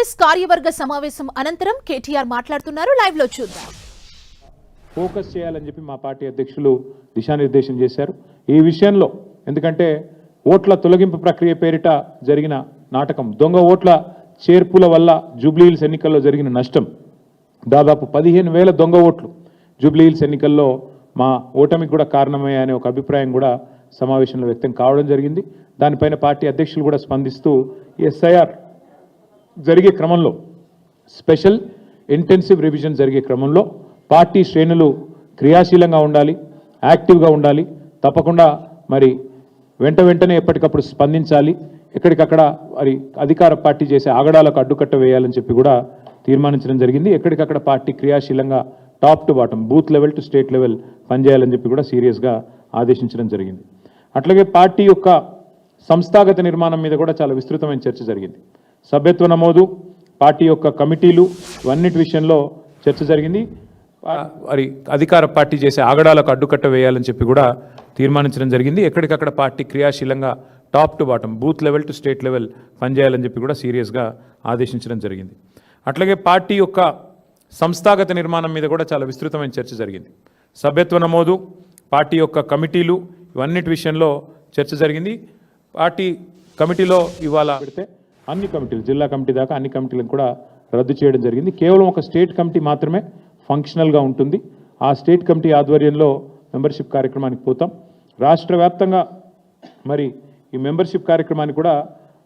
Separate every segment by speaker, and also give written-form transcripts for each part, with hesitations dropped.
Speaker 1: కాంగ్రెస్ కార్యవర్గ సమావేశం అనంతరం కేటీఆర్ మాట్లాడుతున్నారు. లైవ్ లో చూద్దాం.
Speaker 2: ఫోకస్ చేయాలని చెప్పి మా పార్టీ అధ్యక్షులు దిశానిర్దేశం చేశారు. ఈ విషయంలో ఎందుకంటే ఓట్ల తొలగింపు ప్రక్రియ పేరిట జరిగిన నాటకం, దొంగ ఓట్ల చేర్పుల వల్ల జూబ్లీహిల్స్ ఎన్నికల్లో జరిగిన నష్టం దాదాపు 15,000 దొంగ ఓట్లు జూబ్లీహిల్స్ ఎన్నికల్లో మా ఓటమికి కూడా కారణమే అనే ఒక అభిప్రాయం కూడా సమావేశంలో వ్యక్తం కావడం జరిగింది. దానిపైన పార్టీ అధ్యక్షులు కూడా స్పందిస్తూ ఎస్ఐఆర్ జరిగే క్రమంలో, స్పెషల్ ఇంటెన్సివ్ రివిజన్ జరిగే క్రమంలో పార్టీ శ్రేణులు క్రియాశీలంగా ఉండాలి, యాక్టివ్గా ఉండాలి, తప్పకుండా మరి వెంటనే ఎప్పటికప్పుడు స్పందించాలి, ఎక్కడికక్కడ మరి అధికార పార్టీ చేసే ఆగడాలకు అడ్డుకట్ట వేయాలని చెప్పి కూడా తీర్మానించడం జరిగింది. ఎక్కడికక్కడ పార్టీ క్రియాశీలంగా top to bottom, booth level to state level పనిచేయాలని చెప్పి కూడా సీరియస్గా ఆదేశించడం జరిగింది. అట్లాగే పార్టీ యొక్క సంస్థాగత నిర్మాణం మీద కూడా చాలా విస్తృతమైన చర్చ జరిగింది. సభ్యత్వ నమోదు, పార్టీ యొక్క కమిటీలు, ఇవన్నిటి విషయంలో చర్చ జరిగింది. మరి అధికార పార్టీ చేసే ఆగడాలకు అడ్డుకట్ట వేయాలని చెప్పి కూడా తీర్మానించడం జరిగింది. ఎక్కడికక్కడ పార్టీ క్రియాశీలంగా top to bottom, booth level to state level పనిచేయాలని చెప్పి కూడా సీరియస్గా ఆదేశించడం జరిగింది. అట్లాగే పార్టీ యొక్క సంస్థాగత నిర్మాణం మీద కూడా చాలా విస్తృతమైన చర్చ జరిగింది. సభ్యత్వ నమోదు, పార్టీ యొక్క కమిటీలు, ఇవన్నిటి విషయంలో చర్చ జరిగింది. పార్టీ కమిటీలో ఇవాళ పెడితే అన్ని కమిటీలు, జిల్లా కమిటీ దాకా అన్ని కమిటీలను కూడా రద్దు చేయడం జరిగింది. కేవలం ఒక స్టేట్ కమిటీ మాత్రమే ఫంక్షనల్గా ఉంటుంది. ఆ స్టేట్ కమిటీ ఆధ్వర్యంలో మెంబర్షిప్ కార్యక్రమానికి పోతాం. రాష్ట్ర వ్యాప్తంగా మరి ఈ మెంబర్షిప్ కార్యక్రమాన్ని కూడా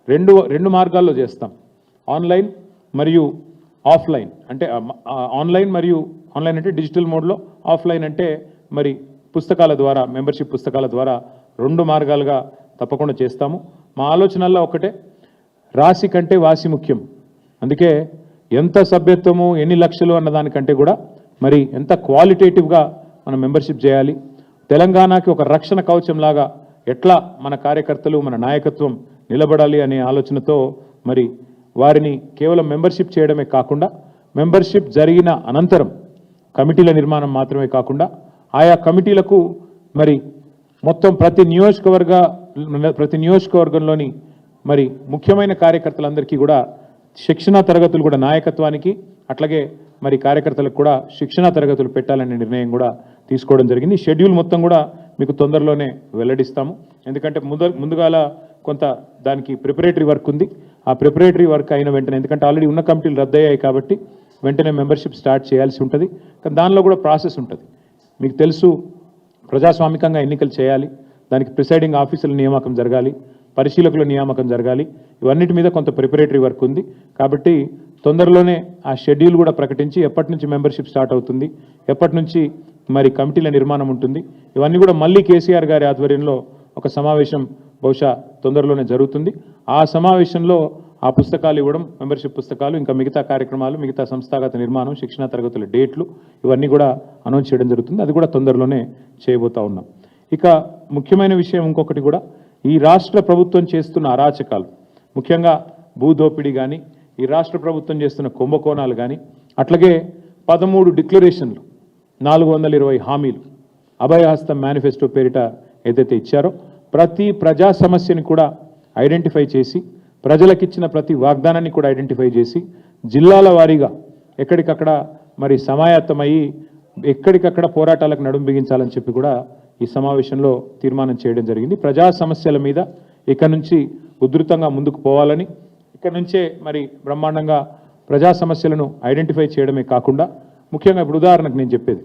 Speaker 2: రెండు మార్గాల్లో చేస్తాం. ఆన్లైన్ మరియు ఆఫ్లైన్. అంటే ఆన్లైన్ అంటే డిజిటల్ మోడ్లో, ఆఫ్లైన్ అంటే మరి పుస్తకాల ద్వారా, మెంబర్షిప్ పుస్తకాల ద్వారా 2 మార్గాలుగా తప్పకుండా చేస్తాము. మా ఆలోచనల్లో ఒకటే, రాశి కంటే వాసి ముఖ్యం. అందుకే ఎంత సభ్యత్వము, ఎన్ని లక్షలు అన్నదానికంటే కూడా మరి ఎంత క్వాలిటేటివ్గా మనం మెంబర్షిప్ చేయాలి, తెలంగాణకి ఒక రక్షణ కవచంలాగా ఎట్లా మన కార్యకర్తలు, మన నాయకత్వం నిలబడాలి అనే ఆలోచనతో మరి వారిని కేవలం మెంబర్షిప్ చేయడమే కాకుండా, మెంబర్షిప్ జరిగిన అనంతరం కమిటీల నిర్మాణం మాత్రమే కాకుండా ఆయా కమిటీలకు మరి మొత్తం ప్రతి నియోజకవర్గంలోని మరి ముఖ్యమైన కార్యకర్తలందరికీ కూడా శిక్షణా తరగతులు కూడా, నాయకత్వానికి అట్లాగే మరి కార్యకర్తలకు కూడా శిక్షణా తరగతులు పెట్టాలనే నిర్ణయం కూడా తీసుకోవడం జరిగింది. షెడ్యూల్ మొత్తం కూడా మీకు తొందరలోనే వెల్లడిస్తాము. ఎందుకంటే ముందుగాల కొంత దానికి ప్రిపరేటరీ వర్క్ ఉంది. ఆ ప్రిపరేటరీ వర్క్ అయిన వెంటనే, ఎందుకంటే ఆల్రెడీ ఉన్న కమిటీలు రద్దయ్యాయి కాబట్టి వెంటనే మెంబర్షిప్ స్టార్ట్ చేయాల్సి ఉంటుంది. కానీ దానిలో కూడా ప్రాసెస్ ఉంటుంది. మీకు తెలుసు, ప్రజాస్వామికంగా ఎన్నికలు చేయాలి, దానికి ప్రిసైడింగ్ ఆఫీసర్ల నియామకం జరగాలి, పరిశీలకుల నియామకం జరగాలి, ఇవన్నిటి మీద కొంత ప్రిపరేటరీ వర్క్ ఉంది. కాబట్టి తొందరలోనే ఆ షెడ్యూల్ కూడా ప్రకటించి ఎప్పటి నుంచి మెంబర్షిప్ స్టార్ట్ అవుతుంది, ఎప్పటి నుంచి మరి కమిటీల నిర్మాణం ఉంటుంది, ఇవన్నీ కూడా మళ్ళీ కేసీఆర్ గారి ఆధ్వర్యంలో ఒక సమావేశం బహుశా తొందరలోనే జరుగుతుంది. ఆ సమావేశంలో ఆ పుస్తకాలు ఇవ్వడం, మెంబర్షిప్ పుస్తకాలు, ఇంకా మిగతా కార్యక్రమాలు, మిగతా సంస్థాగత నిర్మాణం, శిక్షణా తరగతుల డేట్లు, ఇవన్నీ కూడా అనౌన్స్ చేయడం జరుగుతుంది. అది కూడా తొందరలోనే చేయబోతా ఉన్నాం. ఇక ముఖ్యమైన విషయం ఇంకొకటి కూడా, ఈ రాష్ట్ర ప్రభుత్వం చేస్తున్న అరాచకాలు, ముఖ్యంగా భూదోపిడీ కానీ, ఈ రాష్ట్ర ప్రభుత్వం చేస్తున్న కుంభకోణాలు కానీ, అట్లాగే 13 డిక్లరేషన్లు, 420 హామీలు, అభయహస్తం మేనిఫెస్టో పేరిట ఏదైతే ఇచ్చారో ప్రతి ప్రజా సమస్యని కూడా ఐడెంటిఫై చేసి, ప్రజలకిచ్చిన ప్రతి వాగ్దానాన్ని కూడా ఐడెంటిఫై చేసి, జిల్లాల వారీగా ఎక్కడికక్కడ మరి సమాయత్తమయ్యి ఎక్కడికక్కడ పోరాటాలకు నడుం బిగించాలని చెప్పి కూడా ఈ సమావేశంలో తీర్మానం చేయడం జరిగింది. ప్రజా సమస్యల మీద ఇక నుంచి ఉధృతంగా ముందుకు పోవాలని, ఇక్కడ నుంచే మరి బ్రహ్మాండంగా ప్రజా సమస్యలను ఐడెంటిఫై చేయడమే కాకుండా, ముఖ్యంగా ఇప్పుడు ఉదాహరణకు నేను చెప్పేది,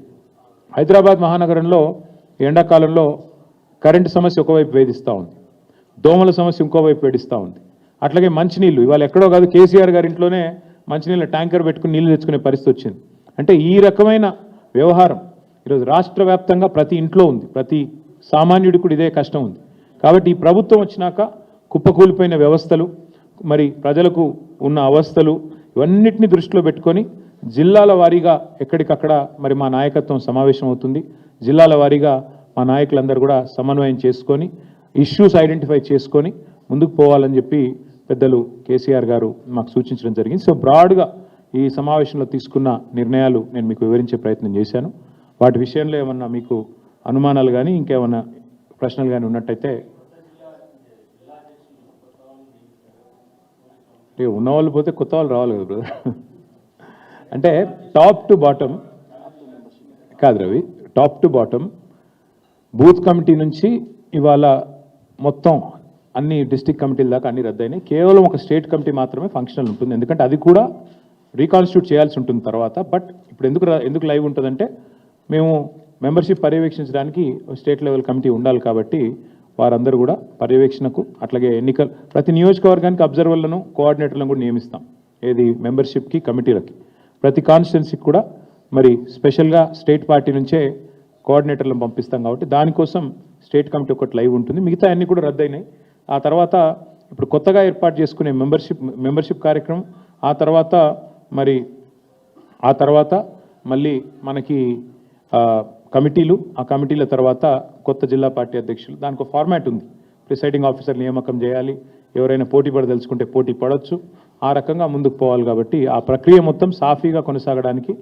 Speaker 2: హైదరాబాద్ మహానగరంలో ఎండాకాలంలో కరెంటు సమస్య ఒకవైపు వేధిస్తూ ఉంది, దోమల సమస్య ఇంకోవైపు వేధిస్తూ ఉంది. అట్లాగే మంచినీళ్ళు, ఇవాళ ఎక్కడో కాదు, కేసీఆర్ గారి ఇంట్లోనే మంచినీళ్ళ ట్యాంకర్ పెట్టుకుని నీళ్లు తెచ్చుకునే పరిస్థితి వచ్చింది. అంటే ఈ రకమైన వ్యవహారం ఈరోజు రాష్ట్ర వ్యాప్తంగా ప్రతి ఇంట్లో ఉంది, ప్రతి సామాన్యుడికి కూడా ఇదే కష్టం ఉంది. కాబట్టి ఈ ప్రభుత్వం వచ్చినాక కుప్పకూలిపోయిన వ్యవస్థలు, మరి ప్రజలకు ఉన్న అవస్థలు, ఇవన్నిటిని దృష్టిలో పెట్టుకొని జిల్లాల వారీగా ఎక్కడికక్కడ మరి మా నాయకత్వం సమావేశం అవుతుంది. జిల్లాల వారీగా మా నాయకులందరూ కూడా సమన్వయం చేసుకొని, ఇష్యూస్ ఐడెంటిఫై చేసుకొని ముందుకు పోవాలని చెప్పి పెద్దలు కేసీఆర్ గారు మాకు సూచించడం జరిగింది. సో బ్రాడ్గా ఈ సమావేశంలో తీసుకున్న నిర్ణయాలు నేను మీకు వివరించే ప్రయత్నం చేశాను. వాటి విషయంలో ఏమన్నా మీకు అనుమానాలు కానీ ఇంకేమన్నా ప్రశ్నలు కానీ ఉన్నట్టయితే ఇక ఉన్నవాళ్ళు పోతే కొత్త వాళ్ళు రావాలి కదా బ్రదర్. అంటే టాప్ టు బాటమ్ కాదు Ravi, top to bottom booth committee నుంచి ఇవాళ మొత్తం అన్ని డిస్ట్రిక్ట్ కమిటీల దాకా అన్ని రద్దయినాయి. కేవలం ఒక స్టేట్ కమిటీ మాత్రమే ఫంక్షనల్ ఉంటుంది, ఎందుకంటే అది కూడా రీకాన్స్టిట్యూట్ చేయాల్సి ఉంటుంది తర్వాత. బట్ ఇప్పుడు ఎందుకు లైవ్ ఉంటుందంటే మేము మెంబర్షిప్ పర్యవేక్షించడానికి స్టేట్ లెవెల్ కమిటీ ఉండాలి కాబట్టి వారందరూ కూడా పర్యవేక్షణకు, అట్లాగే ప్రతి నియోజకవర్గానికి అబ్జర్వర్లను, కోఆర్డినేటర్లను కూడా నియమిస్తాం. ఏది మెంబర్షిప్కి, కమిటీలకి. ప్రతి కాన్స్టిట్యున్సీకి కూడా మరి స్పెషల్గా స్టేట్ పార్టీ నుంచే కోఆర్డినేటర్లను పంపిస్తాం కాబట్టి దానికోసం స్టేట్ కమిటీ ఒకటి లైవ్ ఉంటుంది. మిగతా అన్నీ కూడా రద్దయినాయి. ఆ తర్వాత ఇప్పుడు కొత్తగా ఏర్పాటు చేసుకునే మెంబర్షిప్ కార్యక్రమం, ఆ తర్వాత మళ్ళీ మనకి కమిటీలు, ఆ కమిటీల తర్వాత కొత్త జిల్లా పార్టీ అధ్యక్షులు. దానికి ఒక ఫార్మాట్ ఉంది. ప్రిసైడింగ్ ఆఫీసర్ నియామకం చేయాలి, ఎవరైనా పోటీ పడదలుచుకుంటే పోటీ పడవచ్చు, ఆ రకంగా ముందుకు పోవాలి. కాబట్టి ఆ ప్రక్రియ మొత్తం సాఫీగా కొనసాగడానికి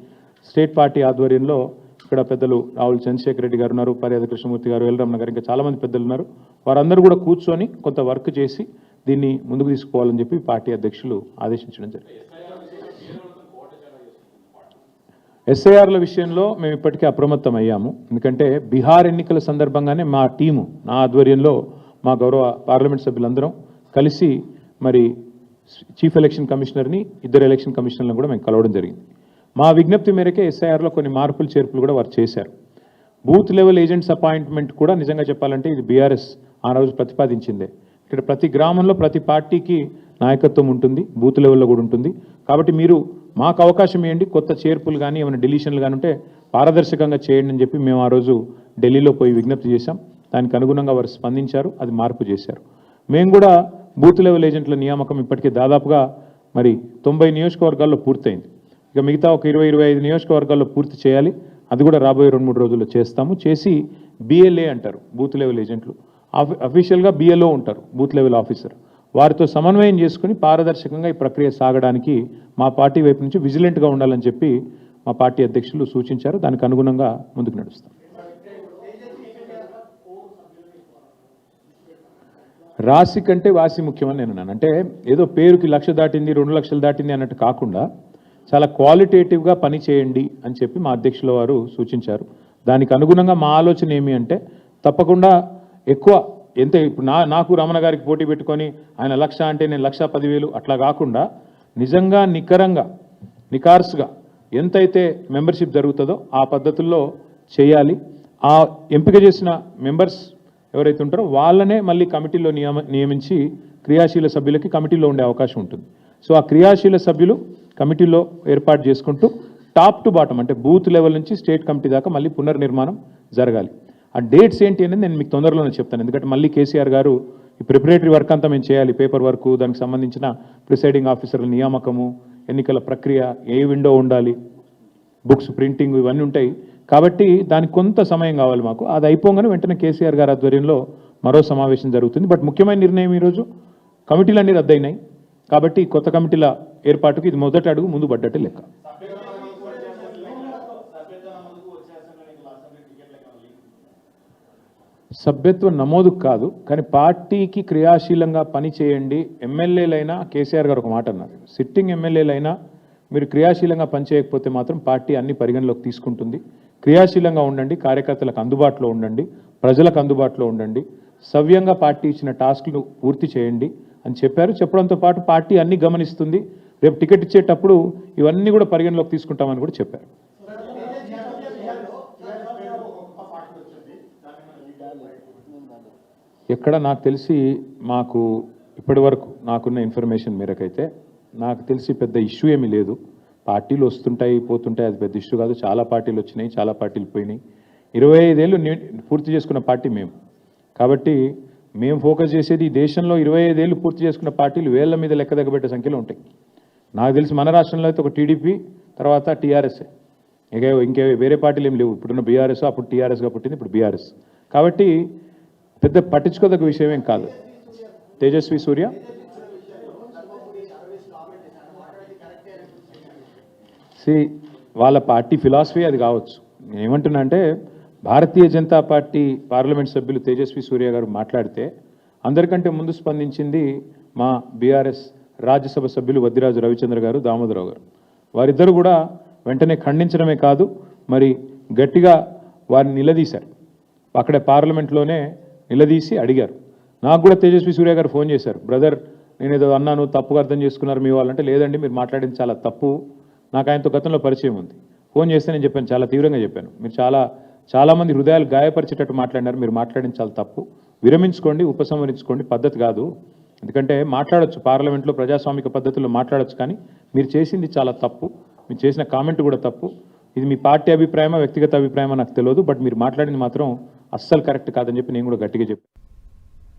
Speaker 2: స్టేట్ పార్టీ ఆధ్వర్యంలో ఇక్కడ పెద్దలు రావుల చంద్రశేఖర్ రెడ్డి గారు ఉన్నారు, పర్యాద కృష్ణమూర్తి గారు, ఎల్రమణ గారు, ఇంకా చాలామంది పెద్దలు ఉన్నారు. వారందరూ కూడా కూర్చొని కొంత వర్క్ చేసి దీన్ని ముందుకు తీసుకుపోవాలని చెప్పి పార్టీ అధ్యక్షులు ఆదేశించడం జరిగింది. ఎస్ఐఆర్ల విషయంలో మేము ఇప్పటికే అప్రమత్తం అయ్యాము. ఎందుకంటే బీహార్ ఎన్నికల సందర్భంగానే మా టీము, నా ఆధ్వర్యంలో మా గౌరవ పార్లమెంట్ సభ్యులందరం కలిసి మరి చీఫ్ ఎలక్షన్ కమిషనర్ని, 2 ఎలక్షన్ కమిషనర్లను కూడా మేము కలవడం జరిగింది. మా విజ్ఞప్తి మేరకే ఎస్ఐఆర్లో కొన్ని మార్పులు చేర్పులు కూడా వారు చేశారు. బూత్ లెవెల్ ఏజెంట్స్ అపాయింట్మెంట్ కూడా నిజంగా చెప్పాలంటే ఇది బీఆర్ఎస్ ఆ రోజు ప్రతిపాదించిందే. ఇక్కడ ప్రతి గ్రామంలో ప్రతి పార్టీకి నాయకత్వం ఉంటుంది, బూత్ లెవెల్లో కూడా ఉంటుంది. కాబట్టి మీరు మాకు అవకాశం ఇవ్వండి, కొత్త చేర్పులు కానీ ఏమైనా డిలీషన్లు కానీ ఉంటే పారదర్శకంగా చేయండి అని చెప్పి మేము ఆ రోజు ఢిల్లీలో పోయి విజ్ఞప్తి చేశాం. దానికి అనుగుణంగా వారు స్పందించారు, అది మార్పు చేశారు. మేము కూడా బూత్ లెవెల్ ఏజెంట్ల నియామకం ఇప్పటికే దాదాపుగా మరి 90 నియోజకవర్గాల్లో పూర్తయింది. ఇక మిగతా ఒక 20-25 నియోజకవర్గాల్లో పూర్తి చేయాలి. అది కూడా రాబోయే 2-3 రోజుల్లో చేస్తాము. చేసి BLA అంటారు బూత్ లెవెల్ ఏజెంట్లు, అఫీషియల్గా BLO ఉంటారు బూత్ లెవెల్ ఆఫీసర్. వారితో సమన్వయం చేసుకుని పారదర్శకంగా ఈ ప్రక్రియ సాగడానికి మా పార్టీ వైపు నుంచి విజిలెంట్గా ఉండాలని చెప్పి మా పార్టీ అధ్యక్షులు సూచించారు. దానికి అనుగుణంగా ముందుకు నడుస్తాం. రాశి కంటే వాసి ముఖ్యమని నేను అన్నాను. అంటే ఏదో పేరుకి 1,00,000 దాటింది, 2 లక్షలు దాటింది అన్నట్టు కాకుండా చాలా క్వాలిటేటివ్గా పని చేయండి అని చెప్పి మా అధ్యక్షుల వారు సూచించారు. దానికి అనుగుణంగా మా ఆలోచన ఏమి అంటే తప్పకుండా ఎక్కువ ఎంత ఇప్పుడు నాకు రమణ గారికి పోటీ పెట్టుకొని ఆయన 1,00,000 అంటే నేను 1,10,000 అట్లా కాకుండా నిజంగా నికార్స్గా ఎంతైతే మెంబర్షిప్ జరుగుతుందో ఆ పద్ధతుల్లో చేయాలి. ఆ ఎంపిక చేసిన మెంబర్స్ ఎవరైతే ఉంటారో వాళ్ళనే మళ్ళీ కమిటీలో నియమించి క్రియాశీల సభ్యులకి కమిటీలో ఉండే అవకాశం ఉంటుంది. సో ఆ క్రియాశీల సభ్యులు కమిటీలో ఏర్పాటు చేసుకుంటూ టాప్ టు బాటమ్ అంటే బూత్ లెవెల్ నుంచి స్టేట్ కమిటీ దాకా మళ్ళీ పునర్నిర్మాణం జరగాలి. ఆ డేట్స్ ఏంటి అనేది నేను మీకు తొందరలోనే చెప్తాను. ఎందుకంటే మళ్ళీ కేసీఆర్ గారు ఈ ప్రిపరేటరీ వర్క్ అంతా మేము చేయాలి, పేపర్ వర్క్, దానికి సంబంధించిన ప్రిసైడింగ్ ఆఫీసర్ల నియామకము, ఎన్నికల ప్రక్రియ, ఏ విండో ఉండాలి, బుక్స్ ప్రింటింగ్, ఇవన్నీ ఉంటాయి. కాబట్టి దానికి కొంత సమయం కావాలి మాకు. అది అయిపోగానే వెంటనే కేసీఆర్ గారి ఆధ్వర్యంలో మరో సమావేశం జరుగుతుంది. బట్ ముఖ్యమైన నిర్ణయం ఈరోజు కమిటీలన్నీ రద్దయినాయి కాబట్టి కొత్త కమిటీల ఏర్పాటుకు ఇది మొదటి అడుగు ముందు పడ్డట్టే లెక్క. సభ్యత్వ నమోదు కాదు, కానీ పార్టీకి క్రియాశీలంగా పని చేయండి. ఎమ్మెల్యేలైనా కేసీఆర్ గారు ఒక మాట అన్నారు, సిట్టింగ్ ఎమ్మెల్యేలైనా మీరు క్రియాశీలంగా పనిచేయకపోతే మాత్రం పార్టీ అన్ని పరిగణలోకి తీసుకుంటుంది. క్రియాశీలంగా ఉండండి, కార్యకర్తలకు అందుబాటులో ఉండండి, ప్రజలకు అందుబాటులో ఉండండి, సవ్యంగా పార్టీ ఇచ్చిన టాస్క్లు పూర్తి చేయండి అని చెప్పారు. చెప్పడంతో పాటు పార్టీ అన్ని గమనిస్తుంది, రేపు టికెట్ ఇచ్చేటప్పుడు ఇవన్నీ కూడా పరిగణలోకి తీసుకుంటామని కూడా చెప్పారు. ఎక్కడ నాకు తెలిసి మాకు ఇప్పటి వరకు నాకున్న ఇన్ఫర్మేషన్ మేరకైతే నాకు తెలిసి పెద్ద ఇష్యూ ఏమీ లేదు. పార్టీలు వస్తుంటాయి పోతుంటాయి, అది పెద్ద ఇష్యూ కాదు. చాలా పార్టీలు వచ్చినాయి, చాలా పార్టీలు పోయినాయి. 25 ఏళ్ళు పూర్తి చేసుకున్న పార్టీ మేము. కాబట్టి మేము ఫోకస్ చేసేది ఈ దేశంలో 25 ఏళ్ళు పూర్తి చేసుకున్న పార్టీలు వేళ్ల మీద లెక్క దగ్గబెట్టే సంఖ్యలో ఉంటాయి. నాకు తెలిసి మన రాష్ట్రంలో అయితే ఒక టీడీపీ, తర్వాత టీఆర్ఎస్, ఇంకే వేరే పార్టీలు ఏం లేవు. ఇప్పుడున్న బీఆర్ఎస్, అప్పుడు టీఆర్ఎస్గా పుట్టింది, ఇప్పుడు బీఆర్ఎస్. కాబట్టి పెద్ద పట్టించుకోదగ్గ విషయం ఏం కాదు. తేజస్వి సూర్య వాళ్ళ పార్టీ ఫిలాసఫీ అది కావచ్చు. ఏమంటున్నా అంటే భారతీయ జనతా పార్టీ పార్లమెంట్ సభ్యులు తేజస్వి సూర్య గారు మాట్లాడితే అందరికంటే ముందు స్పందించింది మా బీఆర్ఎస్ రాజ్యసభ సభ్యులు వద్దిరాజు రవిచంద్ర గారు, దామోదరరావు గారు. వారిద్దరు కూడా వెంటనే ఖండించడమే కాదు, మరి గట్టిగా వారిని నిలదీశారు. అక్కడే పార్లమెంట్లోనే నిలదీసి అడిగారు. నాకు కూడా తేజస్వి సూర్య గారు ఫోన్ చేశారు, బ్రదర్ నేనేదో అన్నాను, తప్పుగా అర్థం చేసుకున్నారు మీ వాళ్ళంటే, లేదండి మీరు మాట్లాడింది చాలా తప్పు, నాకు ఆయనతో గతంలో పరిచయం ఉంది. ఫోన్ చేస్తే నేను చెప్పాను, చాలా తీవ్రంగా చెప్పాను, మీరు చాలామంది హృదయాలు గాయపరిచేటట్టు మాట్లాడినారు, మీరు మాట్లాడింది చాలా తప్పు, విరమించుకోండి, ఉపసంహరించుకోండి, పద్ధతి కాదు. ఎందుకంటే మాట్లాడొచ్చు, పార్లమెంట్లో ప్రజాస్వామిక పద్ధతుల్లో మాట్లాడొచ్చు, కానీ మీరు చేసింది చాలా తప్పు, మీరు చేసిన కామెంట్ కూడా తప్పు. ఇది మీ పార్టీ అభిప్రాయమా వ్యక్తిగత అభిప్రాయమా నాకు తెలియదు, బట్ మీరు మాట్లాడింది మాత్రం అస్సలు కరెక్ట్ కాదని చెప్పి నేను కూడా గట్టిగా చెప్పాను.